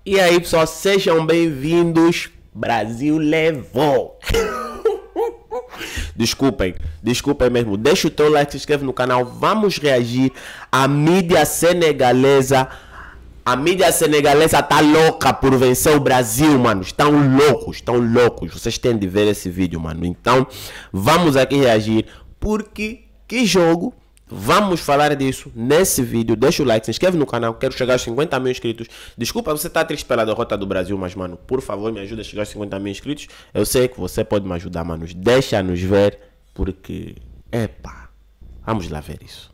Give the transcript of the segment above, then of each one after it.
E aí, pessoal, sejam bem-vindos. Brasil levou. Desculpem mesmo. Deixa o teu like, se inscreve no canal. Vamos reagir à mídia senegalesa. A mídia senegalesa tá louca por vencer o Brasil, mano. Estão loucos. Vocês têm de ver esse vídeo, mano. Então, vamos aqui reagir. Porque, que jogo? Vamos falar disso nesse vídeo. Deixa o like, se inscreve no canal. Quero chegar aos 50 mil inscritos. Desculpa, você tá triste pela derrota do Brasil, mas, mano, por favor, me ajuda a chegar aos 50 mil inscritos. Eu sei que você pode me ajudar, mano. Deixa-nos ver, porque... Epa, vamos lá ver isso.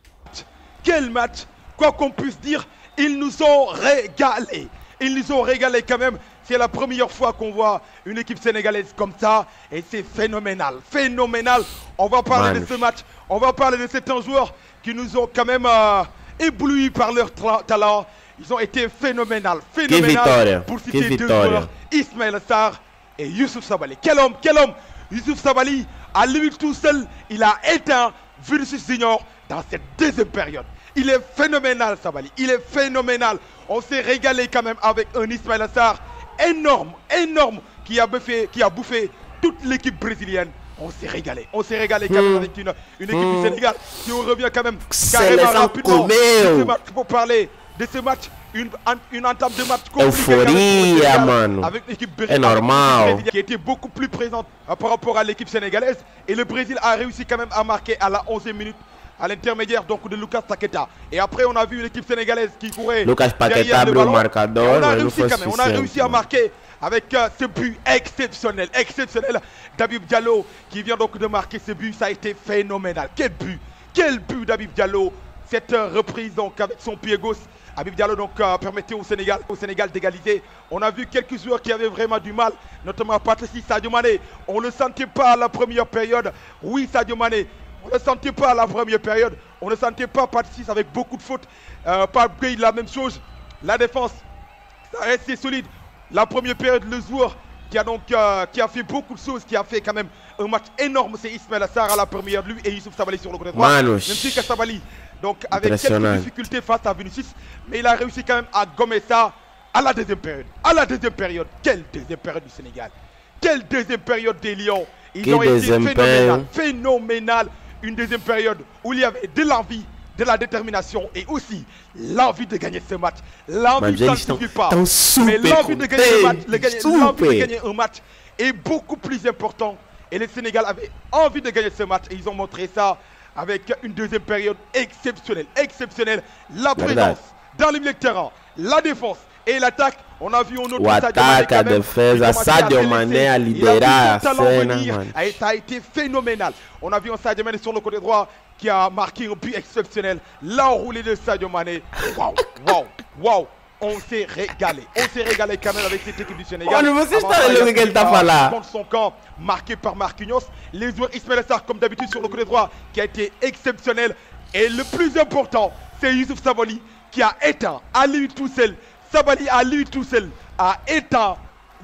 Quel match, quoi qu'on puisse dire, ils nous ont régalé. Ils nous ont régalé quand même. C'est la première fois qu'on voit une équipe sénégalaise comme ça. Et c'est phénoménal. Phénoménal. On va parler de ce match. On va parler de certains joueurs qui nous ont quand même éblouis par leur talent. Ils ont été phénoménal. Phénoménal. Pour citer deux joueurs, Ismaïla Sarr et Youssouf Sabaly. Quel homme, quel homme. Youssouf Sabaly, à lui tout seul, il a éteint Vinicius Junior dans cette deuxième période. Il est phénoménal, Sabaly. Il est phénoménal. On s'est régalé quand même avec un Ismaïla Sarr énorme, qui a bouffé toute l'équipe brésilienne. On s'est régalé quand même avec une équipe du Sénégal. Si on revient quand même carrément rapidement de ce match, pour parler de ce match, une entame de match compliquée avec l'équipe brésilienne qui était beaucoup plus présente par rapport à l'équipe sénégalaise. Et le Brésil a réussi quand même à marquer à la 11e minute à l'intermédiaire donc de Lucas Paqueta. Et après on a vu l'équipe sénégalaise qui courait Lucas Paqueta, le marcador. On a réussi à marquer avec ce but exceptionnel. Habib Diallo qui vient donc de marquer ce but, ça a été phénoménal. Quel but d'Habib Diallo. Cette reprise donc avec son pied gauche, Habib Diallo donc permettait au Sénégal d'égaliser. On a vu quelques joueurs qui avaient vraiment du mal, notamment Patrice Sadio Mané. On ne le sentait pas à la première période. Oui, Sadio Mané. On ne le sentait pas à la première période. On ne sentait pas Patrice avec beaucoup de fautes. Pape Gueye, la même chose. La défense, ça restait solide. La première période, le joueur qui a fait beaucoup de choses, qui a fait quand même un match énorme, c'est Ismaïla Sarr à la première, lui et Youssouf Sabaly sur le côté droit. Même si Sabaly, donc avec quelques difficultés face à Vinicius, mais il a réussi quand même à gommer ça à la deuxième période. Quelle deuxième période du Sénégal. Quelle deuxième période des Lions. Ils ont été phénoménal. Une deuxième période où il y avait de l'envie, de la détermination et aussi l'envie de gagner ce match. L'envie ne suffit pas, mais l'envie de gagner un match est beaucoup plus important. Et le Sénégal avait envie de gagner ce match et ils ont montré ça avec une deuxième période exceptionnelle. La présence dans le milieu de terrain, la défense et l'attaque. On a vu un autre Sadio Mané a libéré la scène. Ça a été phénoménal. On a vu un Sadio Mané sur le côté droit qui a marqué un but exceptionnel. L'enroulé de Sadio Mané. Waouh. On s'est régalé quand même avec cette équipe du Sénégal. Contre son camp, marqué par Marquinhos. Les joueurs Ismaïla Sarr comme d'habitude sur le côté droit qui a été exceptionnel. Et le plus important, c'est Youssouf Sabaly qui a éteint à lui tout seul. Sabaly à lui tout seul a éteint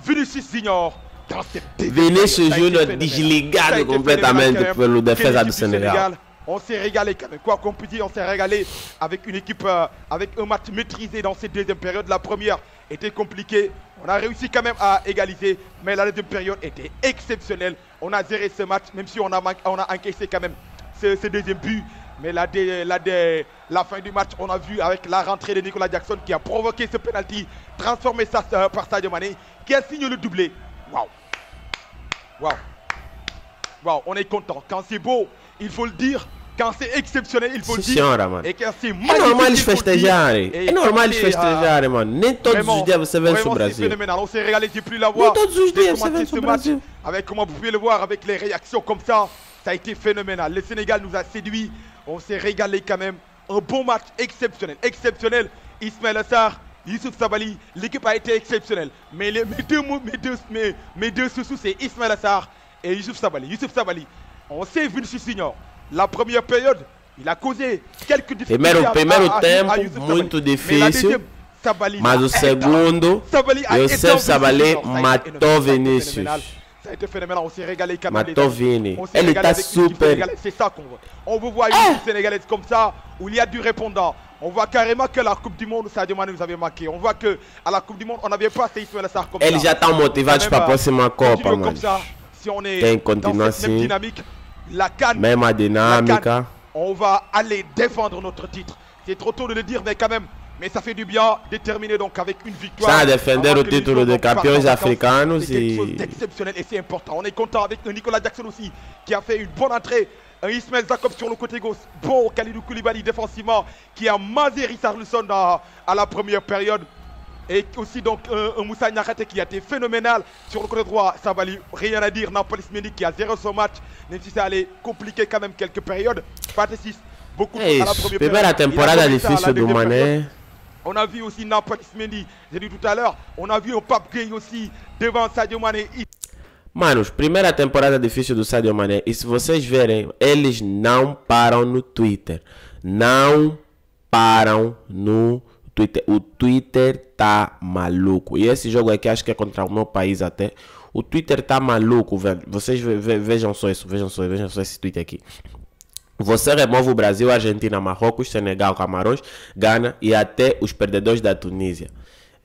Vinicius Junior dans cette Vinicius Junior desligado completamente pelo defesa do Sénégal. On s'est régalé quand même, quoi qu'on puisse dire, on s'est régalé avec une équipe, avec un match maîtrisé dans cette deuxième période. La première était compliquée, on a réussi quand même à égaliser, mais la deuxième période était exceptionnelle. On a géré ce match, même si on a encaissé quand même ce deuxième but. Mais la fin du match, on a vu avec la rentrée de Nicolas Jackson qui a provoqué ce penalty, transformé ça par Sadio Mané, qui a signé le doublé. Waouh, on est content. Quand c'est beau, il faut le dire. Quand c'est exceptionnel, il faut le dire. Et quand c'est magnifique, normal de festejarem. É normal de festejarem, mano. Nem todos os dias você vê o Brasil. On s'est régalé, j'ai plus la voix. Nem todos os dias você vê o Brasil. Avec, comme vous pouvez le voir, avec les réactions comme ça, ça a été phénoménal. Le Sénégal nous a séduit. On s'est régalé quand même. Un bon match exceptionnel. Ismaïla Sarr, Youssouf Sabaly, l'équipe a été exceptionnelle. Mais mes deux sous c'est Ismaïla Sarr et Youssouf Sabaly. On sait Vinicius Junior. La première période, il a causé quelques difficultés. Primeiro tempo, muito difícil. Mas o segundo, Youssouf Sabaly matou Vinicius. Ça a été phénoménal, on s'est régalé quand même. Matou Vini. Elle est super. C'est ça qu'on veut. On veut voir une équipe sénégalaise comme ça, où il y a du répondant. On voit carrément que la Coupe du Monde, Sadio Mané nous avait manqué. On voit que à la Coupe du Monde, on n'avait pas fait Ismaël Sarr comme ça. Eles já estão motivados para a próxima Copa, mano. Comme ça, si on est Tem que continuar dans cette même assim. dynamique, la CAN, Mesma dinâmica. on va aller défendre notre titre. C'est trop tôt de le dire, mais quand même, mais ça fait du bien de terminer donc avec une victoire. Está a defender Avant o que les título joueurs de donc partent en campeões vacances. africanos C'est quelque chose e d'exceptionnel et c'est important. On est content avec Nicolas Jackson aussi, qui a fait une bonne entrée. Un Ismaël Jacob sur le côté gauche. Bon, Kalidou Koulibaly défensivement, qui a masé Richarlison à la première période. Et aussi donc un Moussa Niakhaté qui a été phénoménal sur le côté droit. Sabali, rien à dire. Nampalys Mendy qui a zéro son match, même si ça allait compliquer quand même quelques périodes. Pathé 6, beaucoup é à la isso. première Primeira période. temporada Il a commencé à la difícil do deuxième période. Mané. On a vu aussi Nampalys Mendy, j'ai dit tout à l'heure. On a vu un Pape Gueye aussi devant Sadio Mané. Manos, primeira temporada difícil do Sadio Mané. E se vocês verem, eles não param no Twitter. Não param no Twitter. O Twitter tá maluco. E esse jogo aqui, acho que é contra o meu país até. O Twitter tá maluco, velho. Vocês vejam só isso, vejam só esse tweet aqui. Você remove o Brasil, Argentina, Marrocos, Senegal, Camarões, Gana e até os perdedores da Tunísia.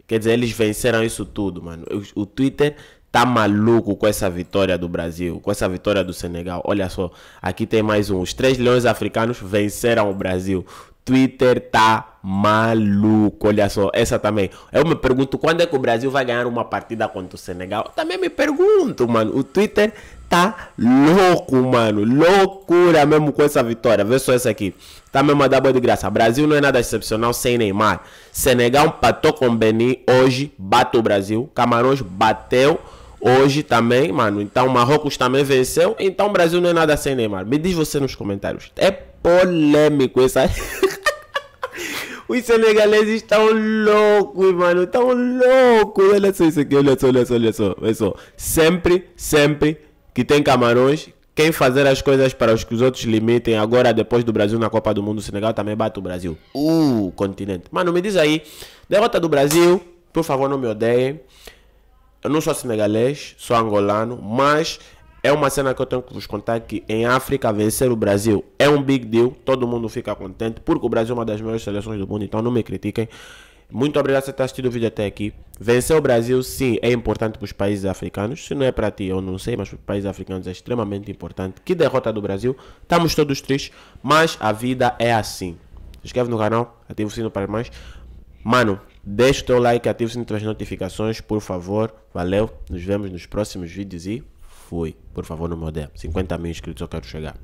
Quer dizer, eles venceram isso tudo, mano. O Twitter tá maluco com essa vitória do Brasil, com essa vitória do Senegal. Olha só, aqui tem mais um. Os 3 leões africanos venceram o Brasil. Twitter tá maluco, olha só, essa também. Eu me pergunto quando é que o Brasil vai ganhar uma partida contra o Senegal. Eu também me pergunto, mano. O Twitter tá louco, mano. Loucura mesmo com essa vitória. Vê só essa aqui. Tá mesmo a dar boa de graça. Brasil não é nada excepcional sem Neymar. Senegal empatou com Benin. Hoje bate o Brasil. Camarões bateu hoje também, mano. Então Marrocos também venceu. Então o Brasil não é nada sem Neymar. Me diz você nos comentários. É polêmico essa... Os senegaleses estão loucos, mano. Estão loucos. Olha só isso aqui. Olha só. Sempre que tem Camarões, quem fazer as coisas para os que os outros limitem. Agora, depois do Brasil na Copa do Mundo, o Senegal também bate o Brasil. Continente. Mano, me diz aí. Derrota do Brasil. Por favor, não me odeiem. Eu não sou senegalês, sou angolano, mas é uma cena que eu tenho que vos contar que em África vencer o Brasil é um big deal, todo mundo fica contente, porque o Brasil é uma das melhores seleções do mundo, então não me critiquem. Muito obrigado por ter assistido o vídeo até aqui. Vencer o Brasil, sim, é importante para os países africanos. Se não é para ti, eu não sei, mas para os países africanos é extremamente importante. Que derrota do Brasil, estamos todos tristes, mas a vida é assim. Se inscreve no canal, ativa o sino para mais. Mano, deixa o teu like, ativa o sino das notificações, por favor. Valeu, nos vemos nos próximos vídeos e fui. Por favor, não me odeie. 50 mil inscritos eu quero chegar.